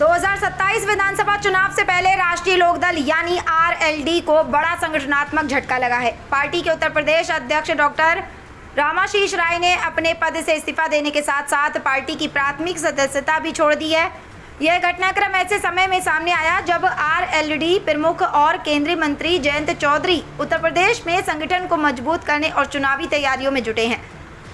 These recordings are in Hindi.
2027 विधानसभा चुनाव से पहले राष्ट्रीय लोकदल यानी आरएलडी को बड़ा संगठनात्मक झटका लगा है। पार्टी के उत्तर प्रदेश अध्यक्ष डॉक्टर रामाशीष राय ने अपने पद से इस्तीफा देने के साथ साथ पार्टी की प्राथमिक सदस्यता भी छोड़ दी है। यह घटनाक्रम ऐसे समय में सामने आया जब आरएलडी प्रमुख और केंद्रीय मंत्री जयंत चौधरी उत्तर प्रदेश में संगठन को मजबूत करने और चुनावी तैयारियों में जुटे हैं।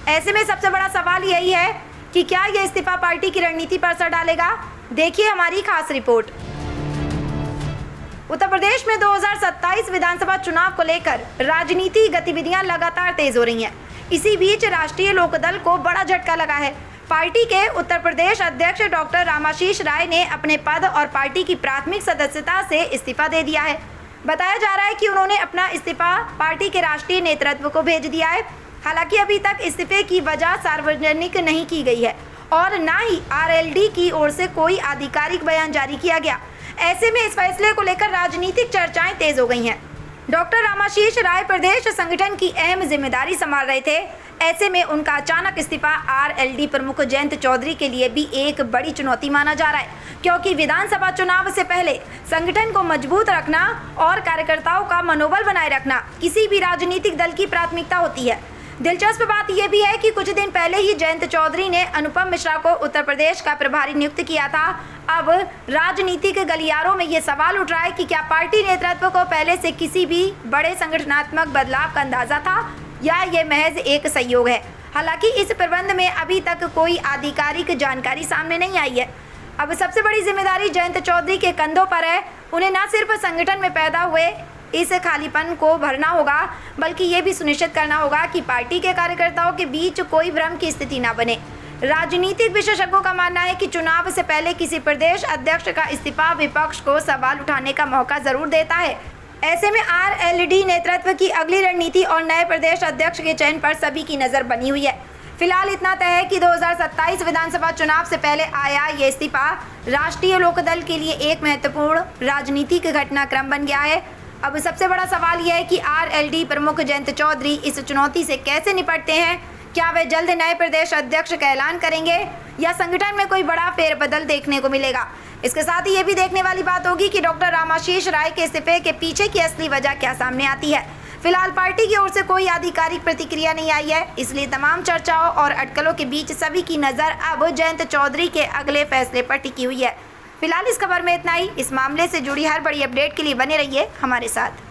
ऐसे में सबसे बड़ा सवाल यही है कि क्या यह इस्तीफा पार्टी की रणनीति पर असर डालेगा। देखिए हमारी खास रिपोर्ट। उत्तर प्रदेश में 2027 विधानसभा चुनाव को लेकर राजनीतिक गतिविधियां लगातार तेज हो रही हैं। इसी बीच राष्ट्रीय लोकदल को बड़ा झटका लगा है। पार्टी के उत्तर प्रदेश अध्यक्ष डॉक्टर रामाशीष राय ने अपने पद और पार्टी की प्राथमिक सदस्यता से इस्तीफा दे दिया है। बताया जा रहा है कि उन्होंने अपना इस्तीफा पार्टी के राष्ट्रीय नेतृत्व को भेज दिया है। हालांकि अभी तक इस्तीफे की वजह सार्वजनिक नहीं की गई है और न ही आरएलडी की ओर से कोई आधिकारिक बयान जारी किया गया। ऐसे में इस फैसले को लेकर राजनीतिक चर्चाएं तेज हो गई हैं। डॉक्टर रामाशीष राय प्रदेश संगठन की अहम जिम्मेदारी संभाल रहे थे। ऐसे में उनका अचानक इस्तीफा आरएलडी प्रमुख जयंत चौधरी के लिए भी एक बड़ी चुनौती माना जा रहा है, क्योंकि विधानसभा चुनाव से पहले संगठन को मजबूत रखना और कार्यकर्ताओं का मनोबल बनाए रखना किसी भी राजनीतिक दल की प्राथमिकता होती है। दिलचस्प बात यह भी है कि कुछ दिन पहले ही जयंत चौधरी ने अनुपम मिश्रा को उत्तर प्रदेश का प्रभारी नियुक्त किया था। अब राजनीतिक गलियारों में ये सवाल उठ रहा है कि क्या पार्टी नेतृत्व को पहले से किसी भी बड़े संगठनात्मक बदलाव का अंदाजा था या ये महज एक सहयोग है। हालांकि इस प्रबंध में अभी तक कोई आधिकारिक जानकारी सामने नहीं आई है। अब सबसे बड़ी जिम्मेदारी जयंत चौधरी के कंधों पर है। उन्हें न सिर्फ संगठन में पैदा हुए इस खालीपन को भरना होगा, बल्कि ये भी सुनिश्चित करना होगा कि पार्टी के कार्यकर्ताओं के बीच कोई भ्रम की स्थिति न बने। राजनीतिक विशेषज्ञों का मानना है कि चुनाव से पहले किसी प्रदेश अध्यक्ष का इस्तीफा विपक्ष को सवाल उठाने का मौका जरूर देता है। ऐसे में आरएलडी नेतृत्व की अगली रणनीति और नए प्रदेश अध्यक्ष के चयन पर सभी की नजर बनी हुई है। फिलहाल इतना तय है कि 2027 विधानसभा चुनाव से पहले आया ये इस्तीफा राष्ट्रीय लोकदल के लिए एक महत्वपूर्ण राजनीतिक घटनाक्रम बन गया है। अब सबसे बड़ा सवाल यह है कि आरएलडी प्रमुख जयंत चौधरी इस चुनौती से कैसे निपटते हैं। क्या वे जल्द नए प्रदेश अध्यक्ष का ऐलान करेंगे या संगठन में कोई बड़ा फेरबदल देखने को मिलेगा। इसके साथ ही ये भी देखने वाली बात होगी कि डॉक्टर रामाशीष राय के इस्तीफे के पीछे की असली वजह क्या सामने आती है। फिलहाल पार्टी की ओर से कोई आधिकारिक प्रतिक्रिया नहीं आई है, इसलिए तमाम चर्चाओं और अटकलों के बीच सभी की नज़र अब जयंत चौधरी के अगले फैसले पर टिकी हुई है। फिलहाल इस खबर में इतना ही। इस मामले से जुड़ी हर बड़ी अपडेट के लिए बने रहिए हमारे साथ।